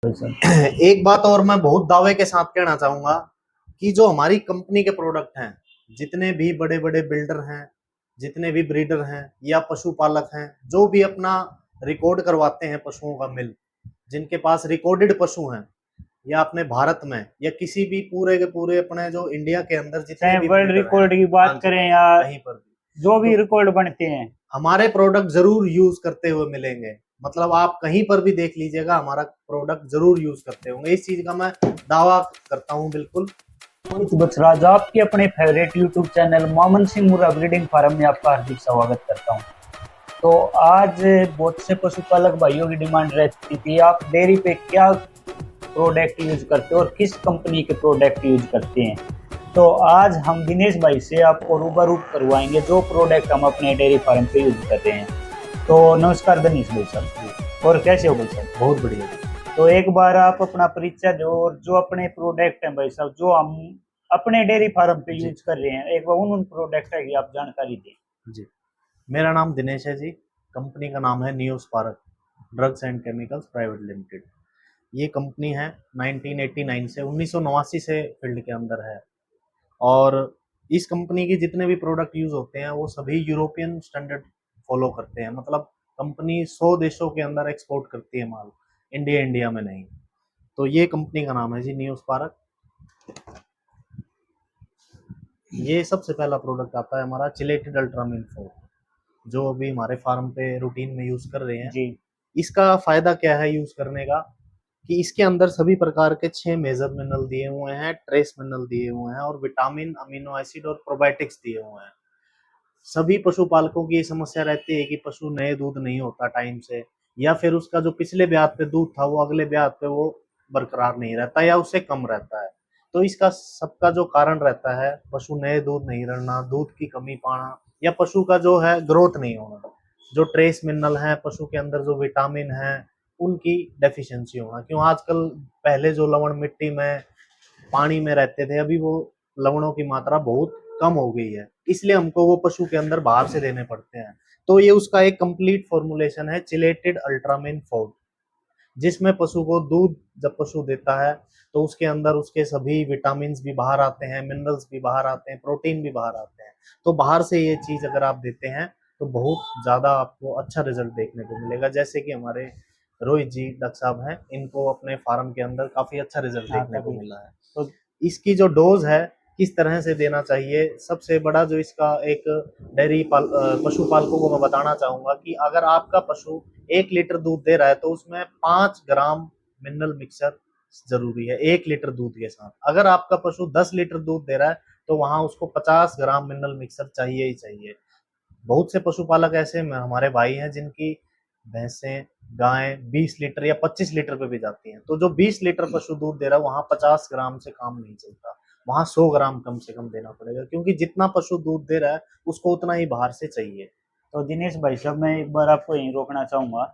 एक बात और मैं बहुत दावे के साथ कहना चाहूंगा कि जो हमारी कंपनी के प्रोडक्ट हैं, जितने भी बड़े बड़े बिल्डर हैं, जितने भी ब्रीडर हैं या पशुपालक हैं, जो भी अपना रिकॉर्ड करवाते हैं पशुओं का मिल, जिनके पास रिकॉर्डेड पशु हैं, या अपने भारत में या किसी भी पूरे के पूरे अपने जो इंडिया के अंदर जितने चाहे भी वर्ल्ड ब्रीडर हैं, रिकॉर्ड की हाँ बात जी, करें या कहीं पर भी, जो भी तो रिकॉर्ड बनते हैं, हमारे प्रोडक्ट जरूर यूज करते हुए मिलेंगे। मतलब आप कहीं पर भी देख लीजिएगा, हमारा प्रोडक्ट जरूर यूज करते होंगे, इस चीज का मैं दावा करता हूँ बिल्कुल। मोहित बछराज आपके अपने favourite YouTube channel Mohammad Singh Murrah breeding farm में आपका हार्दिक स्वागत करता हूँ। तो आज बहुत से पशुपालक भाइयों की डिमांड रहती थी, आप डेयरी पे क्या प्रोडक्ट यूज करते हो और किस कंपनी के प्रोडक्ट यूज करते हैं। तो आज हम दिनेश भाई से आपको रूबरू करवाएंगे जो प्रोडक्ट हम अपने डेयरी फार्म पे यूज कर रहे हैं। तो नमस्कार दिनेश भाई साहब, और कैसे हो भाई साहब? बहुत बढ़िया। तो एक बार आप अपना परिचय दो और जो अपने प्रोडक्ट हैं भाई साहब जो हम अपने डेयरी फार्म पे जी यूज कर रहे हैं, एक बार उन प्रोडक्ट की आप जानकारी दें। जी, मेरा नाम दिनेश है जी। कंपनी का नाम है Neospark drugs and chemicals private limited. ये कंपनी है 1989 से 1989 से फील्ड के अंदर है। और इस कंपनी के जितने भी प्रोडक्ट यूज होते हैं वो सभी यूरोपियन स्टैंडर्ड फॉलो करते हैं। मतलब कंपनी 100 देशों के अंदर एक्सपोर्ट करती है माल, इंडिया इंडिया में नहीं। तो ये कंपनी का नाम है जी नियोस्पार्क। ये सबसे पहला प्रोडक्ट आता है हमारा चिलेटेड अल्ट्रामिन 4, जो अभी हमारे फार्म पे रूटीन में यूज कर रहे हैं। जी इसका फायदा क्या है यूज करने का, कि इसके अंदर सभी प्रकार के 6 मेजर मिनरल दिए हुए हैं, ट्रेस मिनरल दिए हुए हैं, और विटामिन, अमीनो एसिड और प्रोबायोटिक्स दिए हुए हैं। सभी पशुपालकों की ये समस्या रहती है कि पशु नए दूध नहीं होता टाइम से, या फिर उसका जो पिछले ब्यात पे दूध था वो अगले ब्यात पे वो बरकरार नहीं रहता या उससे कम रहता है। तो इसका सबका जो कारण रहता है पशु नए दूध नहीं रहना, दूध की कमी पाना, या पशु का जो है ग्रोथ नहीं होना। जो ट्रेस मिनरल है पशु के अंदर, जो विटामिन है, उनकी डेफिशिएंसी होना। क्यों आजकल, पहले जो लवण मिट्टी में पानी में रहते थे, अभी वो लवणों की मात्रा बहुत कम हो गई है, इसलिए हमको वो पशु के अंदर बाहर से देने पड़ते हैं। तो ये उसका एक कंप्लीट फॉर्मुलेशन है चिलेटेड अल्ट्रामिन फोर्ड, जिसमें पशु को दूध जब पशु देता है तो उसके अंदर उसके सभी विटामिन भी बाहर आते हैं, मिनरल्स भी बाहर आते हैं, प्रोटीन भी बाहर आते हैं। तो बाहर से ये चीज अगर आप देते हैं तो बहुत ज्यादा आपको अच्छा रिजल्ट देखने को मिलेगा। जैसे कि हमारे रोहित जी डॉक्टर साहब हैं, इनको अपने फार्म के अंदर काफी अच्छा रिजल्ट हाँ देखने को कभी मिला है। तो इसकी जो डोज है, किस तरह से देना चाहिए, सबसे बड़ा जो इसका एक पशुपालकों को मैं बताना चाहूंगा कि अगर आपका पशु 1 लीटर दूध दे रहा है तो उसमें 5 ग्राम मिनरल मिक्सर जरूरी है 1 लीटर दूध के साथ। अगर आपका पशु 10 लीटर दूध दे रहा है तो वहां उसको 50 ग्राम मिनरल मिक्सर चाहिए ही चाहिए। बहुत से पशुपालक ऐसे में हमारे भाई हैं जिनकी भैंसें, गायें 20 लीटर या 25 लीटर पे भी जाती हैं। तो जो 20 लीटर पशु दूध दे रहा है वहां 50 ग्राम से काम नहीं चलता, वहां 100 ग्राम कम से कम देना पड़ेगा, क्योंकि जितना पशु दूध दे रहा है उसको उतना ही बाहर से चाहिए। तो दिनेश भाई साहब मैं एक बार आपको यहीं रोकना चाहूंगा।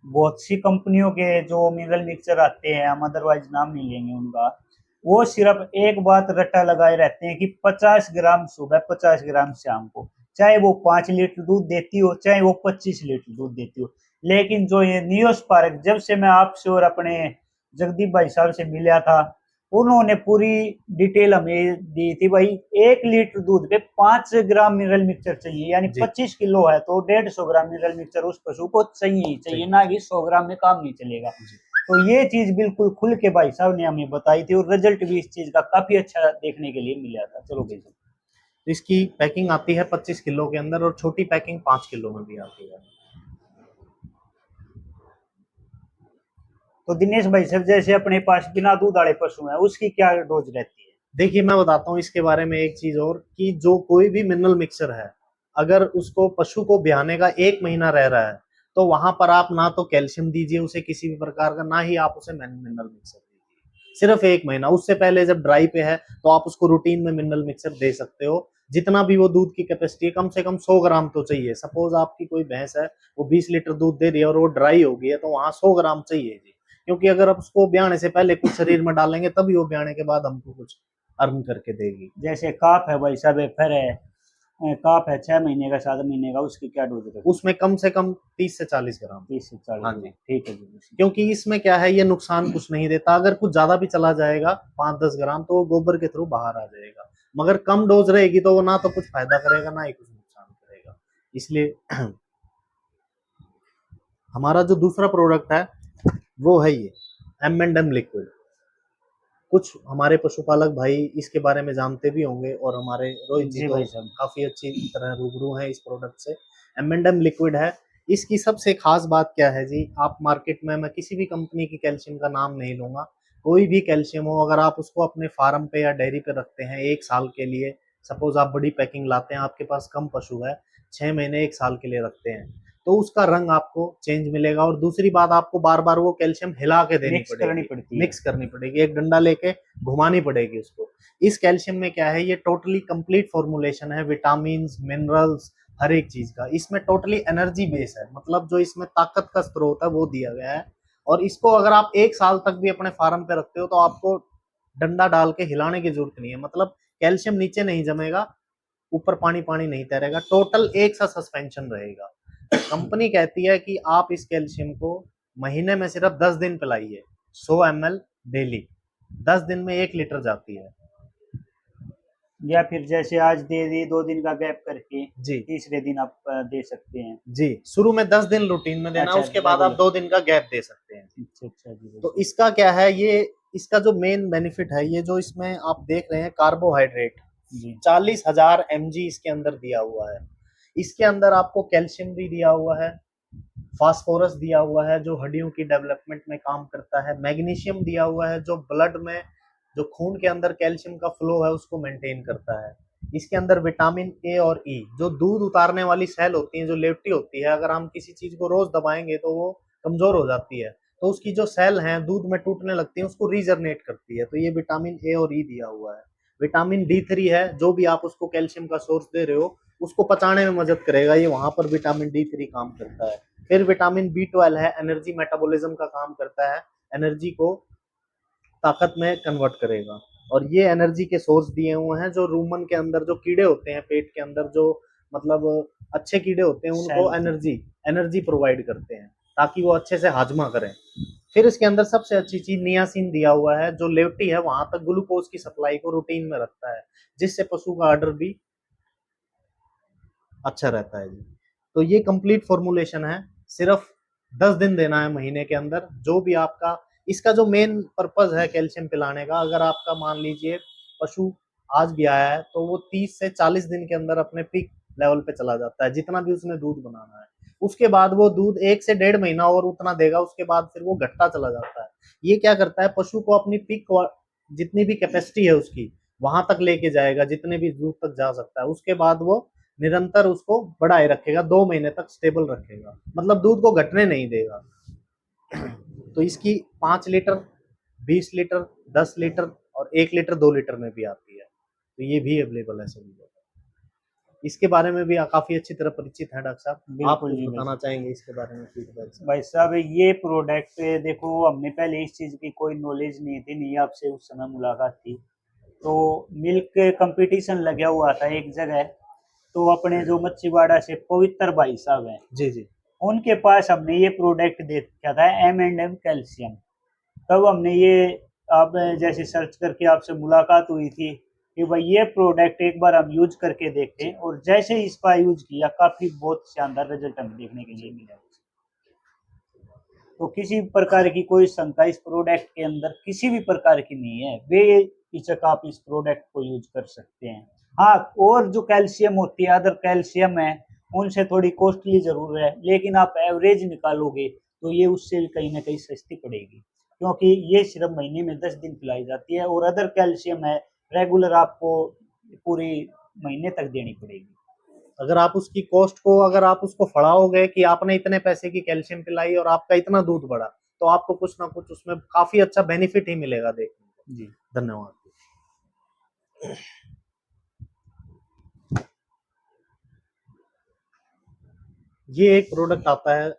बहुत सी कंपनियों के जो मिनरल मिक्सचर आते हैं, हम अदरवाइज नाम नहीं लेंगे उनका, वो सिर्फ एक बात रट्टा लगाए रहते हैं कि 50 ग्राम सुबह 50 ग्राम शाम को, चाहे वो 5 लीटर दूध देती हो चाहे वो 25 लीटर दूध देती हो। लेकिन जो ये नियोस्पार्क, जब से मैं आपसे और अपने जगदीप भाई साहब से मिला था, उन्होंने पूरी डिटेल हमें दी थी भाई। 1 लीटर दूध पे 5 ग्राम मिनरल मिक्सचर चाहिए, यानी जी 25 किलो है तो 150 ग्राम मिनरल मिक्सचर उस पशु को चाहिए ही चाहिए, चाहिए। ना कि 100 ग्राम में काम नहीं चलेगा। जी, तो ये चीज बिल्कुल खुल के भाई साहब ने हमें बताई थी और रिजल्ट भी इस चीज का काफी अच्छा देखने के लिए मिला था। चलो भाई जी। साहब। तो इसकी पैकिंग आती है 25 किलो के अंदर, और छोटी पैकिंग 5 किलो में भी आती है। तो दिनेश भाई साहब जैसे अपने पास बिना दूध वाले पशु है, उसकी क्या डोज रहती है? देखिए मैं बताता हूँ इसके बारे में एक चीज और, कि जो कोई भी मिनरल मिक्सर है, अगर उसको पशु को ब्याने का 1 महीना रह रहा है तो वहां पर आप ना तो कैल्शियम दीजिए उसे किसी भी प्रकार का, ना ही आप उसे मिनरल मिक्सर दीजिए। सिर्फ 1 महीना, उससे पहले जब ड्राई पे है तो आप उसको रूटीन में मिनरल मिक्सर दे सकते हो। जितना भी वो दूध की कैपेसिटी है, कम से कम 100 ग्राम तो चाहिए। सपोज आपकी कोई भैंस है, वो 20 लीटर दूध दे रही है और वो ड्राई हो गई है, तो वहां 100 ग्राम चाहिए जी। क्योंकि अगर आप उसको ब्याने से पहले कुछ शरीर में डालेंगे तभी वो ब्याने के बाद हमको कुछ अर्न करके देगी। जैसे काफ है भाई साहब, फिर है काप है 6 महीने का 7 महीने का, उसकी क्या डोज रखते उसमें कम से कम 30 से 40 ग्राम। 30 से 40 हाँ ग्राम जी, ठीक है जी। क्योंकि इसमें क्या है, ये नुकसान कुछ नहीं देता। अगर कुछ ज्यादा भी चला जाएगा 5-10 ग्राम, तो वो गोबर के थ्रू बाहर आ जाएगा। मगर कम डोज रहेगी तो वो ना तो कुछ फायदा करेगा, ना ही कुछ नुकसान करेगा। इसलिए हमारा जो दूसरा प्रोडक्ट है वो है ये M&M लिक्विड। कुछ हमारे पशुपालक भाई इसके बारे में जानते भी होंगे, और हमारे रोहित जी जी तो भाई साहब। काफी अच्छी तरह रूबरू हैं इस प्रोडक्ट से। M&M लिक्विड है। इसकी सबसे खास बात क्या है जी, आप मार्केट में, मैं किसी भी कंपनी की कैल्शियम का नाम नहीं लूंगा, कोई भी कैल्शियम हो, अगर आप उसको अपने फार्म पे या डेयरी पे रखते हैं 1 साल के लिए, सपोज आप बड़ी पैकिंग लाते हैं, आपके पास कम पशु है, 6 महीने 1 साल के लिए रखते हैं, तो उसका रंग आपको चेंज मिलेगा। और दूसरी बात, आपको बार बार वो कैल्शियम हिला के देनी मिक्स करनी पड़ेगी, पड़ती है। मिक्स करनी पड़ेगी, एक डंडा लेके घुमानी पड़ेगी उसको। इस कैल्शियम में क्या है, ये टोटली कंप्लीट फॉर्मुलेशन है, विटामिन मिनरल्स हर एक चीज का। इसमें टोटली एनर्जी बेस है, मतलब जो इसमें ताकत का स्रोत है वो दिया गया है। और इसको अगर आप 1 साल तक भी अपने फार्म पे रखते हो, तो आपको डंडा डाल के हिलाने की जरूरत नहीं है। मतलब कैल्शियम नीचे नहीं जमेगा, ऊपर पानी पानी नहीं तैरेगा, टोटल एक सा सस्पेंशन रहेगा। कंपनी कहती है कि आप इस कैल्शियम को महीने में सिर्फ 10 दिन पिलाइए, 100 ml डेली, 10 दिन में 1 लीटर जाती है। या फिर जैसे आज दे दी 2 दिन का गैप करके जी तीसरे दिन आप दे सकते हैं। जी, शुरू में 10 दिन रूटीन में देना, अच्छा उसके बाद आप रेगुलर। 2 दिन का गैप दे सकते हैं। अच्छा जी भाई तो साहब। इसका क्या है, ये इसका जो मेन बेनिफिट है, ये जो इसमें आप देख रहे हैं कार्बोहाइड्रेट, जी 40,000 mg इसके अंदर दिया हुआ है। इसके अंदर आपको कैल्शियम भी दिया हुआ है, फास्फोरस दिया हुआ है जो हड्डियों की डेवलपमेंट में काम करता है, मैग्नीशियम दिया हुआ है जो ब्लड में, जो खून के अंदर कैल्शियम का फ्लो है उसको मेंटेन करता है। इसके अंदर विटामिन ए और ई, जो दूध उतारने वाली सेल होती है, जो लेवटी होती है, अगर हम किसी चीज को रोज दबाएंगे तो वो कमजोर हो जाती है, तो उसकी जो सेल हैं दूध में टूटने लगती है, उसको रीजनरेट करती है। तो ये विटामिन ए और ई दिया हुआ है। विटामिन D3 है, जो भी आप उसको कैल्शियम का सोर्स दे रहे हो उसको पचाने में मदद करेगा, ये वहां पर विटामिन D3 काम करता है। फिर विटामिन B12 है, एनर्जी मेटाबॉलिज्म का काम करता है, एनर्जी को ताकत में कन्वर्ट करेगा। और ये एनर्जी के सोर्स दिए हुए हैं, जो रूमन के अंदर जो कीड़े होते हैं, पेट के अंदर जो, मतलब अच्छे कीड़े होते हैं, उनको सेल की। एनर्जी एनर्जी प्रोवाइड करते हैं ताकि वो अच्छे से हाजमा करें। फिर इसके अंदर सबसे अच्छी चीज नियासिन दिया हुआ है, जो लेवटी है वहां तक ग्लूकोज की सप्लाई को रूटीन में रखता है, जिससे पशु का आर्डर भी अच्छा रहता है जी। तो ये कंप्लीट फॉर्मुलेशन है, सिर्फ 10 दिन देना है महीने के अंदर। जो भी आपका, इसका जो मेन पर्पज है कैल्शियम पिलाने का, अगर आपका मान लीजिए पशु आज भी आया है, तो वो 30 से 40 दिन के अंदर अपने पीक लेवल पे चला जाता है, जितना भी उसने दूध बनाना है। उसके बाद वो दूध 1 से 1.5 महीना और उतना देगा, उसके बाद फिर वो घटता चला जाता है। ये क्या करता है, पशु को अपनी पीक, जितनी भी कैपेसिटी है उसकी, वहां तक लेके जाएगा, जितने भी दूर तक जा सकता है। उसके बाद वो निरंतर उसको बढ़ाए रखेगा, 2 महीने तक स्टेबल रखेगा, मतलब दूध को घटने नहीं देगा। तो इसकी 5 लीटर, 20 लीटर, 10 लीटर और 1 लीटर, 2 लीटर में भी आती है, तो ये भी अवेलेबल है सभी जगह। इसके बारे में भी काफी अच्छी तरह परिचित है डॉक्टर साहब, आप बिल्कुल कुछ जी भाई बताना साहब। चाहेंगे इसके बारे में फीडबैक से? भाई साहब ये प्रोडक्ट देखो हमने पहले इस चीज़ की कोई नॉलेज नहीं थी, नहीं आपसे उस समय मुलाकात थी। तो मिल्क कंपटीशन लगा हुआ था एक जगह, तो अपने जो मच्छीवाड़ा से पवित्र भाई साहब हैं, जी जी उनके पास हमने ये प्रोडक्ट देखा था M&M कैल्शियम। तब हमने ये, आप जैसे सर्च करके आपसे मुलाकात हुई थी कि भाई ये प्रोडक्ट एक बार हम यूज करके देखते जी। हैं, और जैसे ही इसका यूज किया काफी बहुत शानदार रिजल्ट हमें देखने के लिए मिला। तो किसी प्रकार की कोई शंका इस प्रोडक्ट के अंदर किसी भी प्रकार की नहीं है, बेहिचक आप इस प्रोडक्ट को यूज कर सकते हैं। हाँ, और जो कैल्शियम होती है, अदर कैल्शियम है, उनसे थोड़ी कॉस्टली जरूर है, लेकिन आप एवरेज निकालोगे तो ये उससे भी कहीं ना कहीं सस्ती पड़ेगी, क्योंकि ये सिर्फ महीने में 10 दिन पिलाई जाती है, और अदर कैल्शियम है रेगुलर आपको पूरी महीने तक देनी पड़ेगी। अगर आप उसकी कॉस्ट को, अगर आप उसको फड़ाओगे कि आपने इतने पैसे की कैल्शियम पिलाई और आपका इतना दूध बढ़ा, तो आपको कुछ ना कुछ उसमें काफी अच्छा बेनिफिट ही मिलेगा देखने को। जी धन्यवाद। ये एक प्रोडक्ट आता है।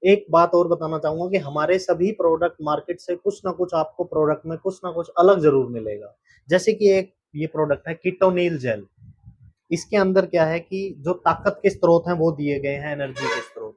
एक बात और बताना चाहूंगा कि हमारे सभी प्रोडक्ट मार्केट से कुछ ना कुछ, आपको प्रोडक्ट में कुछ ना कुछ अलग जरूर मिलेगा। जैसे कि एक ये प्रोडक्ट है कीटोनिल जेल। इसके अंदर क्या है कि जो ताकत के स्रोत हैं वो दिए गए हैं, एनर्जी के स्रोत,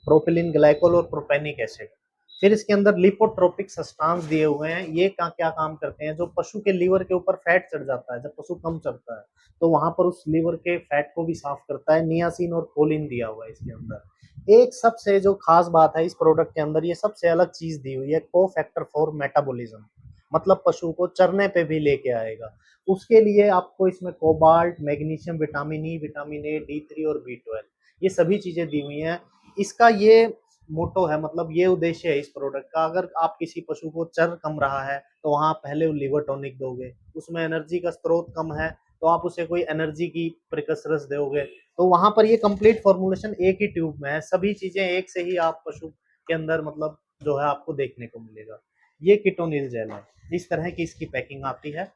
प्रोपिलिन ग्लाइकोल और प्रोपेनिक एसिड। फिर इसके अंदर लिपोट्रोपिक सब्सटेंस दिए हुए हैं, ये क्या क्या काम करते हैं, जो पशु के लीवर के ऊपर फैट चढ़ जाता है, जब पशु कम चढ़ता है तो वहां पर उस लीवर के फैट को भी साफ करता है। नियासिन और कोलिन दिया हुआ है इसके अंदर। एक सबसे जो खास बात है इस प्रोडक्ट के अंदर, ये सबसे अलग चीज दी हुई है, को फैक्टर फॉर मेटाबॉलिज्म, मतलब पशु को चरने पे भी लेके आएगा। उसके लिए आपको इसमें cobalt, magnesium, vitamin E, vitamin A, D3 और B12, ये सभी चीजें दी हुई हैं। इसका ये मोटो है, मतलब ये उद्देश्य है इस प्रोडक्ट का, अगर आप किसी पशु को चर कम रहा है तो वहां पहले लिवर टॉनिक दोगे, उसमें एनर्जी का स्रोत कम है तो आप उसे कोई एनर्जी की प्रिकसरस दोगे, तो वहां पर ये कंप्लीट फॉर्मुलेशन एक ही ट्यूब में है, सभी चीजें एक से ही आप पशु के अंदर मतलब जो है आपको देखने को मिलेगा। ये कीटोनिल जेल है, इस तरह की इसकी पैकिंग आती है।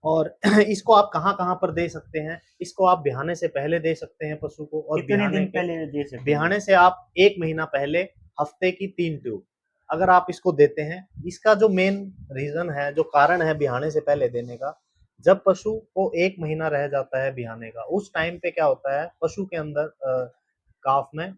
और इसको आप कहाँ कहाँ पर दे सकते हैं, इसको आप बिहाने से पहले दे सकते हैं पशु को, और कितने बिहाने दिन के पहले दे सकते हैं? बिहाने से आप 1 महीना पहले हफ्ते की 3 ट्यूब अगर आप इसको देते हैं। इसका जो मेन रीजन है, जो कारण है बिहाने से पहले देने का, जब पशु को 1 महीना रह जाता है बिहाने का, उस टाइम पे क्या होता है पशु के अंदर काफ में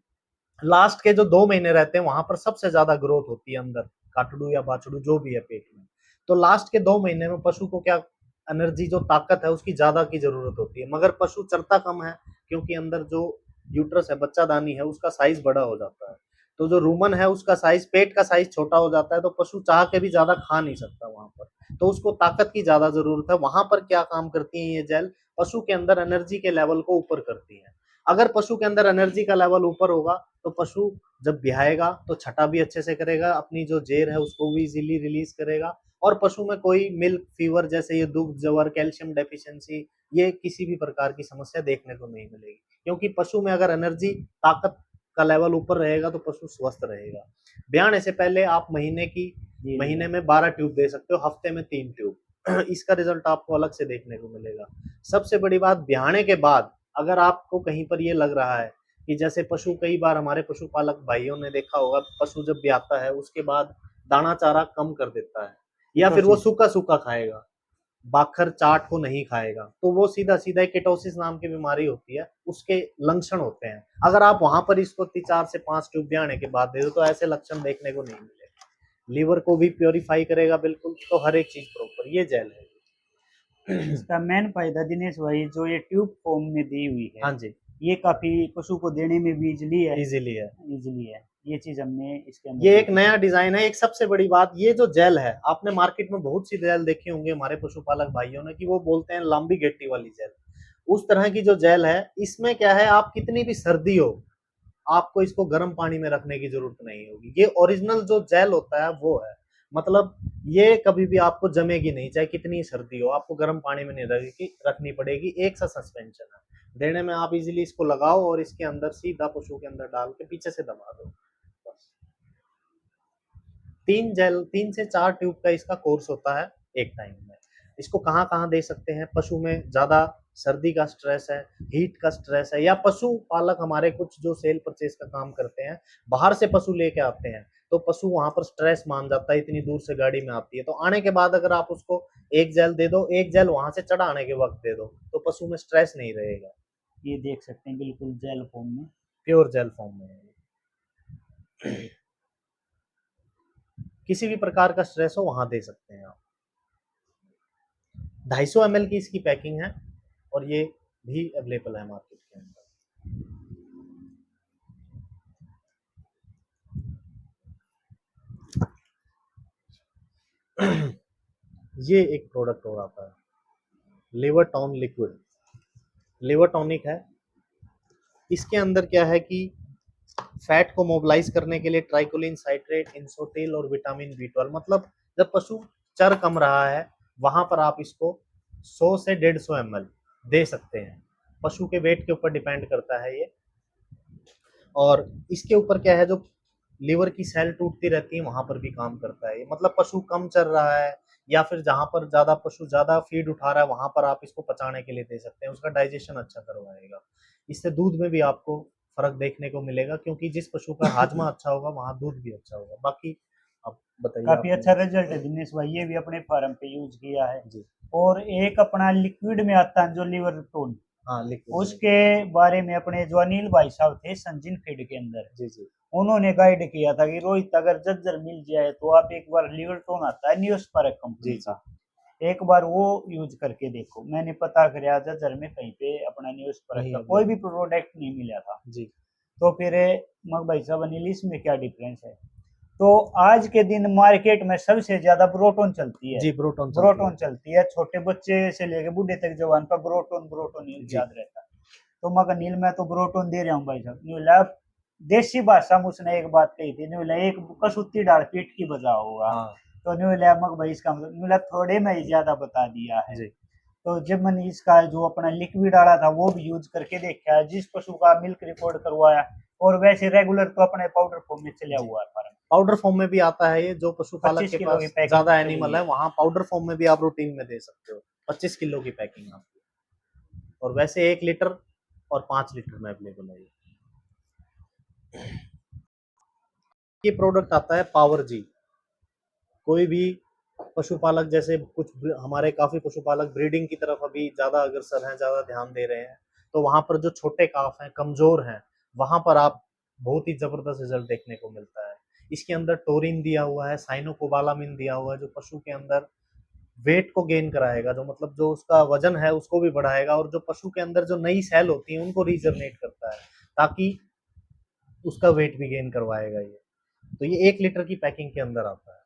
लास्ट के जो 2 महीने रहते हैं वहां पर सबसे ज्यादा ग्रोथ होती है अंदर, काटड़ू या बाछड़ू जो भी है पेट में। तो लास्ट के 2 महीने में पशु को क्या, एनर्जी जो ताकत है उसकी ज्यादा की जरूरत होती है, मगर पशु चरता कम है क्योंकि अंदर जो यूट्रस है, बच्चादानी है, उसका साइज बड़ा हो जाता है, तो जो रूमन है उसका साइज, पेट का साइज छोटा हो जाता है, तो पशु चाह के भी ज्यादा खा नहीं सकता वहां पर, तो उसको ताकत की ज्यादा जरूरत है। वहां पर क्या काम करती है ये जेल, पशु के अंदर एनर्जी के लेवल को ऊपर करती है। अगर पशु के अंदर एनर्जी का लेवल ऊपर होगा तो पशु जब बिहाएगा तो छटा भी अच्छे से करेगा, अपनी जो जेर है उसको भी इजीली रिलीज करेगा, और पशु में कोई मिल्क फीवर जैसे ये दुग्ध जवर, कैल्शियम डेफिशिएंसी, ये किसी भी प्रकार की समस्या देखने को नहीं मिलेगी, क्योंकि पशु में अगर एनर्जी, ताकत का लेवल ऊपर रहेगा तो पशु स्वस्थ रहेगा। ब्याने से पहले आप महीने में 12 ट्यूब दे सकते हो, हफ्ते में 3 ट्यूब। इसका रिजल्ट आपको अलग से देखने को मिलेगा। सबसे बड़ी बात, ब्याने के बाद अगर आपको कहीं पर ये लग रहा है कि जैसे पशु, कई बार हमारे पशुपालक भाइयों ने देखा होगा, पशु जब ब्याता है उसके बाद दाना चारा कम कर देता है, या फिर वो सूखा सूखा खाएगा, बाखर चाट को नहीं खाएगा, तो वो सीधा सीधा केटोसिस नाम की बीमारी होती है, उसके लक्षण होते हैं। अगर आप वहां पर इसको 4 से 5 ट्यूब ब्याने के बाद दे दो तो ऐसे लक्षण देखने को नहीं मिलेगा। लीवर को भी प्योरीफाई करेगा बिल्कुल, तो हर एक चीज प्रॉपर ये जेल है। इसका मेन फायदा दिनेश भाई, जो ये ट्यूब फॉर्म में दी हुई है, हाँ जी, ये काफी पशु को देने में भी इजली है। इजीली है। इजली है, ये चीज हमने इसके अंदर ये एक देखी। नया डिजाइन है। एक सबसे बड़ी बात, ये जो जेल है, आपने मार्केट में बहुत सी जेल देखी होंगी हमारे पशुपालक भाइयों ने, कि वो बोलते हैं लंबी गेट्टी वाली जेल, उस तरह की जो जेल है, इसमें क्या है, आप कितनी भी सर्दी हो आपको इसको गर्म पानी में रखने की जरूरत नहीं होगी। ये ओरिजिनल जो जेल होता है वो है, मतलब ये कभी भी आपको जमेगी नहीं, चाहे कितनी सर्दी हो, आपको गर्म पानी में नहीं रखनी पड़ेगी। एक सा सस्पेंशन है, देने में आप इजीली इसको लगाओ और इसके अंदर सीधा पशु के अंदर डाल के पीछे से दबा दो, बस। 3 से 4 ट्यूब का इसका कोर्स होता है एक टाइम में। इसको कहाँ कहाँ दे सकते हैं, पशु में ज्यादा सर्दी का स्ट्रेस है, हीट का स्ट्रेस है, या पशु पालक हमारे कुछ जो सेल परचेज का काम करते हैं, बाहर से पशु लेके आते हैं, तो पशु वहां पर स्ट्रेस मान जाता है, इतनी दूर से गाड़ी में आती है, तो आने के बाद अगर आप उसको एक जेल दे दो, एक जेल वहां से चढ़ाने के वक्त दे दो, तो पशु में स्ट्रेस नहीं रहेगा। ये देख सकते हैं बिल्कुल जेल फॉर्म में। प्योर जेल फॉर्म में है। किसी भी प्रकार का स्ट्रेस हो वहां दे सकते हैं आप। 250 ml की इसकी पैकिंग है, और ये भी अवेलेबल है मार्केट के अंदर। ये एक प्रोडक्ट और आता है, लिवर टॉन लिक्विड, लिवर टॉनिक है। इसके अंदर क्या है कि फैट को मोबिलाइज करने के लिए ट्राइकोलिन साइट्रेट, इंसोटेल और विटामिन B12, मतलब जब पशु चर कम रहा है वहां पर आप इसको 100 से 150 ml दे सकते हैं, पशु के वेट के ऊपर डिपेंड करता है ये। और इसके ऊपर क्या है, जो लीवर की सेल टूटती रहती है वहां पर भी काम करता है ये, मतलब पशु कम चल रहा है या फिर जहां पर ज्यादा पशु ज्यादा फीड उठा रहा है वहां पर आप इसको पचाने के लिए दे सकते हैं, उसका डाइजेशन अच्छा करवाएगा। इससे दूध में भी आपको फर्क देखने को मिलेगा, क्योंकि जिस पशु का हाजमा अच्छा होगा वहां दूध भी अच्छा होगा। बाकी आप बताइए काफी आपने अच्छा यूज रिजल्ट है दिनेश भाई, ये भी अपने फार्म पे यूज किया है। जी। और एक अपना लिक्विड में आता है जो लिवर टोन, हाँ, लिक्विड में। उसके बारे में अपने जो अनिल भाई साहब थे संजीन फीड के अंदर, जी, जी। उन्होंने गाइड किया था कि रोहित अगर जज्जर मिल जाए तो आप एक बार लिवर टोन आता है न्यूस्पार्क जी, कंपनी जी। का, एक बार वो यूज करके देखो। मैंने पता कराया जज्जर में कहीं पे अपना न्यूस्पार्क नहीं का कोई भी अवेलेबल। प्रोडक्ट नहीं मिला था। जी, तो फिर मग भाई साहब अनिल इसमें क्या डिफरेंस है, तो आज के दिन मार्केट में सबसे ज्यादा ब्रोटोन चलती है। जी, प्रोटॉन चलती है। ब्रोटोन चलती है, छोटे बच्चे से लेके बूढ़े तक जवान पर ब्रोटोन ब्रोटोन जी, याद रहता है। तो मगर नील मैं तो ब्रोटोन दे रहा हूँ भाई साहब, नीला देसी भाषा में उसने एक बात कही थी, नीला एक कसुत्ती डाल पीट की बजा होगा। हाँ। तो नीला मग भाई इसका मतलब नीला थोड़े में ही ज्यादा बता दिया है। जी, तो जब मैंने इसका जो अपना लिक्विड आला था वो भी यूज करके देखा है, जिस पशु का मिल्क रिकॉर्ड करवाया, और वैसे रेगुलर तो अपने पाउडर फॉर्म में चला जी। हुआ है फार्म। पाउडर फॉर्म में भी आता है ये, जो पशुपालक 25 के किलो की पास पैकिंग ज़्यादा चली हुई एनिमल है, है। वहाँ पाउडर फॉर्म में भी आप रूटीन में दे सकते हो। 25 किलो की पैकिंग आपकी, और वैसे 1 लीटर और 5 लीटर में अवेलेबल है ये। ये प्रोडक्ट आता है पावर जी। कोई भी पशुपालक, जैसे कुछ हमारे काफ़ी पशुपालक ब्रीडिंग की तरफ अभी ज़्यादा अग्रसर हैं, ज़्यादा ध्यान दे रहे हैं, तो वहाँ पर जो छोटे काफ हैं, कमज़ोर हैं, वहाँ पर आप बहुत ही ज़बरदस्त रिजल्ट देखने को मिलता है। इसके अंदर टोरिन दिया हुआ है, साइनोकोबालामिन दिया हुआ है, जो पशु के अंदर वेट को गेन कराएगा, जो मतलब जो उसका वजन है उसको भी बढ़ाएगा, और जो पशु के अंदर जो नई सेल होती है उनको रीजनरेट करता है, ताकि उसका वेट भी गेन करवाएगा ये। तो ये 1 लीटर की पैकिंग के अंदर आता है।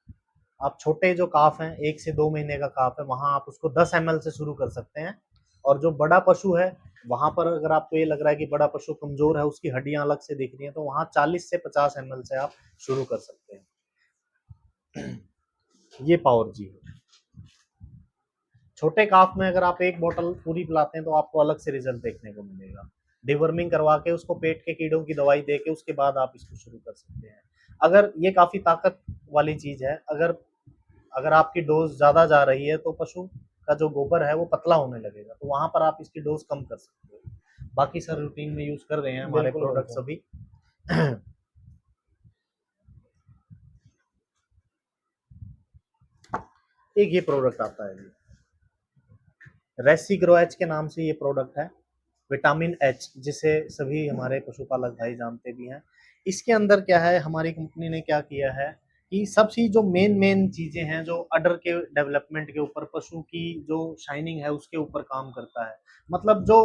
आप छोटे जो काफ हैं, 1 से 2 महीने का काफ है, वहाँ आप उसको 10 एमएल से शुरू कर सकते हैं, और जो बड़ा पशु है, वहाँ पर अगर आपको ये लग रहा है कि बड़ा पशु कमज़ोर है, उसकी हड्डियाँ अलग से दिख रही हैं, तो वहाँ 40 से 50 एमएल से आप शुरू कर सकते हैं। ये पावर जी है। छोटे काफ में अगर आप एक बोतल पूरी पिलाते हैं तो आपको अलग से रिजल्ट देखने को मिलेगा। डिवर्मिंग करवा के उसको पेट के कीड़ों की दवाई दे के उसके बाद आप इसको शुरू कर सकते हैं। अगर ये काफ़ी ताकत वाली चीज़ है, अगर अगर आपकी डोज ज़्यादा जा रही है तो पशु का जो गोबर है वो पतला होने लगेगा, तो वहाँ पर आप इसकी डोज कम कर सकते हो। बाकी सर रूटीन में यूज़ कर रहे हैं हमारे बिल्कुल भाई प्रोडक्ट्स साहब। अभी। एक ये प्रोडक्ट आता है जी, रेसिग्रो एच के नाम से ये प्रोडक्ट है। विटामिन एच, जिसे सभी हमारे पशुपालक भाई जानते भी हैं। इसके अंदर क्या है, हमारी कंपनी ने क्या किया है कि सबसे जो मेन चीज़ें हैं, जो अडर के डेवलपमेंट के ऊपर, पशु की जो शाइनिंग है उसके ऊपर काम करता है। मतलब जो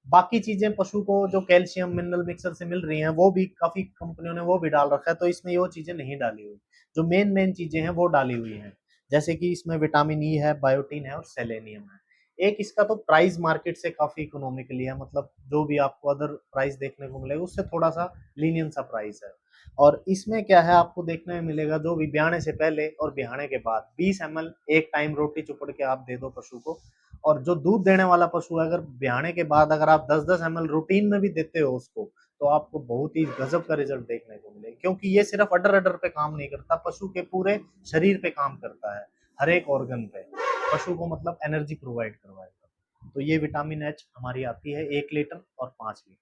बाकी चीज़ें पशु को जो कैल्शियम मिनरल मिक्सर से मिल रही हैं, वो भी काफ़ी कंपनियों ने वो भी डाल रखा है, तो इसमें वो चीज़ें नहीं डाली हुई। जो मेन चीज़ें हैं वो डाली हुई हैं, जैसे कि इसमें विटामिन ई है, बायोटीन है और सेलेनियम है। एक इसका तो प्राइस मार्केट से काफ़ी इकोनॉमिकली है, मतलब जो भी आपको अदर प्राइस देखने को मिलेगा उससे थोड़ा-सा लीनियंट सा प्राइस है। और इसमें क्या है, आपको देखने में मिलेगा, जो भी ब्याने से पहले और ब्याने के बाद 20 एमएल एक टाइम रोटी चुपड़ के आप दे दो पशु को। और जो दूध देने वाला पशु है, अगर ब्याने के बाद अगर आप 10-10 एमएल रूटीन में भी देते हो उसको, तो आपको बहुत ही गजब का रिजल्ट देखने को मिलेगा, क्योंकि ये सिर्फ अडर-अडर पे काम नहीं करता, पशु के पूरे शरीर पे काम करता है, हर एक ऑर्गन पे। पशु को मतलब एनर्जी प्रोवाइड करवाएगा। तो ये विटामिन एच हमारी आती है 1 लीटर और 5 लीटर।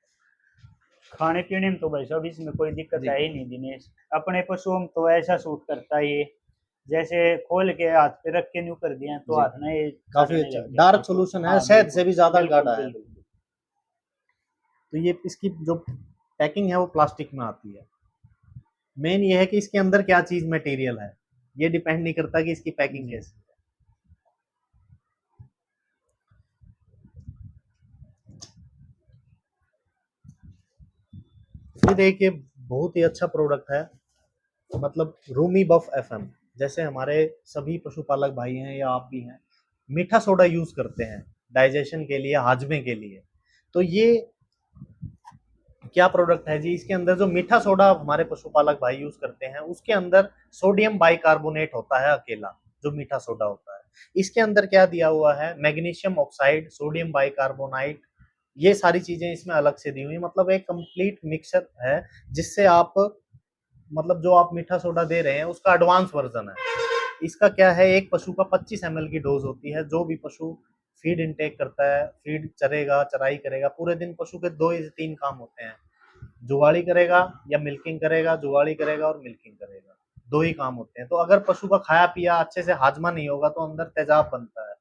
खाने पीने में तो भाई साहब इसमें कोई दिक्कत जी, है ही नहीं दिनेश, अपने पशुओं में तो ऐसा सूट करता है ये, जैसे खोल के हाथ पे रख के न्यू कर दिया तो जी। हाथ में ये काफ़ी चाटने अच्छा लग जाते डार्क हैं तो। सॉल्यूशन है, हाँ शहद से बिल्कुल भी ज़्यादा बिल्कुल गाढ़ा है बिल्कुल। बिल्कुल। तो ये इसकी जो पैकिंग है वो प्लास्टिक में आती है। मेन ये है कि इसके अंदर क्या चीज़ मटेरियल है, ये डिपेंड नहीं करता कि इसकी पैकिंग जी कैसी है। ये देखिए, बहुत ही अच्छा प्रोडक्ट है, मतलब रूमी बफ एफएम। जैसे हमारे सभी पशुपालक भाई हैं या आप भी हैं, मीठा सोडा यूज़ करते हैं डाइजेशन के लिए, हाजमे के लिए। तो ये क्या प्रोडक्ट है जी, इसके अंदर जो मीठा सोडा हमारे पशुपालक भाई यूज करते हैं, उसके अंदर सोडियम बाइकार्बोनेट होता है अकेला, जो मीठा सोडा होता है। इसके अंदर क्या दिया हुआ है, मैग्नीशियम ऑक्साइड, सोडियम बाइकार्बोनाइट, ये सारी चीजें इसमें अलग से दी हुई, मतलब एक कंप्लीट मिक्सचर है, जिससे आप, मतलब जो आप मीठा सोडा दे रहे हैं उसका एडवांस वर्जन है। इसका क्या है, एक पशु का 25 एमएल की डोज होती है। जो भी पशु फीड इनटेक करता है, फीड चरेगा, चराई करेगा, पूरे दिन पशु के 2 से 3 काम होते हैं, जुगाली करेगा या मिल्किंग करेगा, जुगाली करेगा और मिल्किंग करेगा। दो ही काम होते हैं। तो अगर पशु का खाया पिया अच्छे से हाजमा नहीं होगा तो अंदर तेजाब बनता है,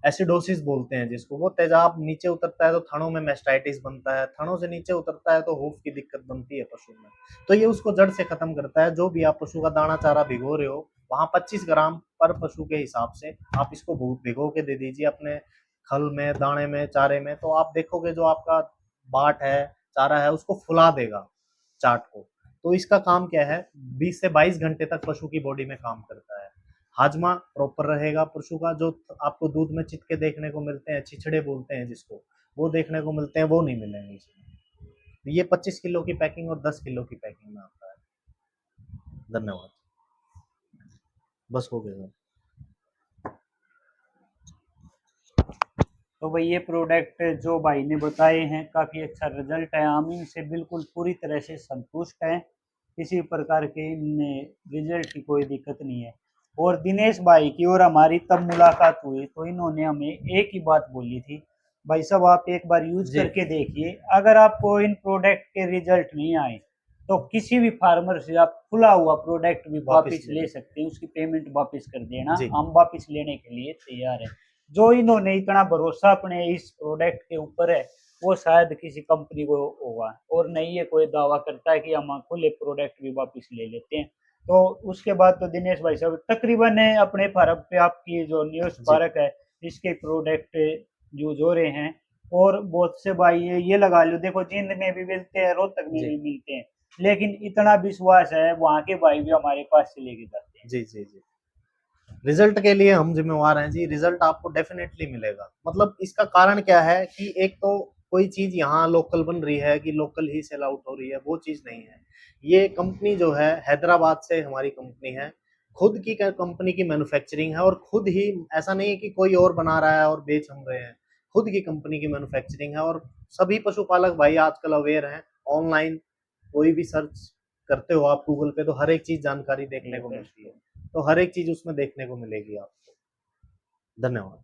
एसिडोसिस बोलते हैं जिसको। वो तेजाब नीचे उतरता है तो थनों में मेस्टाइटिस बनता है, थनों से नीचे उतरता है तो हूफ की दिक्कत बनती है पशु में। तो ये उसको जड़ से खत्म करता है। जो भी आप पशु का दाना चारा भिगो रहे हो, वहां 25 ग्राम पर पशु के हिसाब से आप इसको भिगो के दे दीजिए अपने खल में, दाने में, चारे में। तो आप देखोगे जो आपका बाट है, चारा है, उसको फुला देगा चाट को। तो इसका काम क्या है, 20 से 22 घंटे तक पशु की बॉडी में काम करता है। हाजमा प्रॉपर रहेगा पशु का। जो आपको दूध में चिटके देखने को मिलते हैं, छिछड़े बोलते हैं जिसको, वो देखने को मिलते हैं, वो नहीं मिलेंगे इसमें। ये 25 किलो की पैकिंग और 10 किलो की पैकिंग में आता है। धन्यवाद। बस हो गया। तो भाई ये प्रोडक्ट जो भाई ने बताए हैं काफ़ी अच्छा रिजल्ट है, हम इनसे बिल्कुल पूरी तरह से संतुष्ट हैं, किसी प्रकार के इनमें रिजल्ट की कोई दिक्कत नहीं है। और दिनेश भाई की और हमारी तब मुलाकात हुई तो इन्होंने हमें एक ही बात बोली थी, भाई साहब आप एक बार यूज जी करके देखिए, अगर आपको इन प्रोडक्ट के रिजल्ट नहीं आए तो किसी भी फार्मर से आप खुला हुआ प्रोडक्ट भी वापिस वापस ले ले लो। सकते हैं, उसकी पेमेंट वापस कर देना, जी हम वापस लेने के लिए तैयार हैं। जो इन्होंने इतना भरोसा अपने इस प्रोडक्ट के ऊपर है वो शायद किसी कंपनी को होगा, और नहीं ये कोई दावा करता है कि हम खुले प्रोडक्ट भी वापस ले लेते हैं। तो उसके बाद तो दिनेश भाई साहब तकरीबन अपने फार्म पे आपकी जो न्यूज़ जी पार्क है इसके प्रोडक्ट यूज हो रहे हैं। और बहुत से भाई ये लगा लो, देखो जींद में भी मिलते हैं, रोहतक में जी भी मिलते हैं, लेकिन इतना विश्वास है वहाँ के भाई भी हमारे पास से लेके जाते हैं। जी जी जी। रिजल्ट के लिए हम जिम्मेवार हैं जी। रिजल्ट आपको डेफिनेटली मिलेगा। मतलब इसका कारण क्या है कि एक तो कोई चीज यहाँ लोकल बन रही है कि लोकल ही सेल आउट हो रही है, वो चीज नहीं है। ये कंपनी जो है हैदराबाद से हमारी कंपनी है, खुद की कंपनी की मैन्युफैक्चरिंग है। और खुद ही, ऐसा नहीं है कि कोई और बना रहा है और बेच हम रहे हैं, खुद की कंपनी की मैन्युफैक्चरिंग है। और सभी पशुपालक भाई आजकल अवेयर हैं। ऑनलाइन कोई भी सर्च करते हो आप गूगल पे तो हर एक चीज जानकारी देखने को मिलती है। तो हर एक चीज उसमें देखने को मिलेगी आपको। धन्यवाद।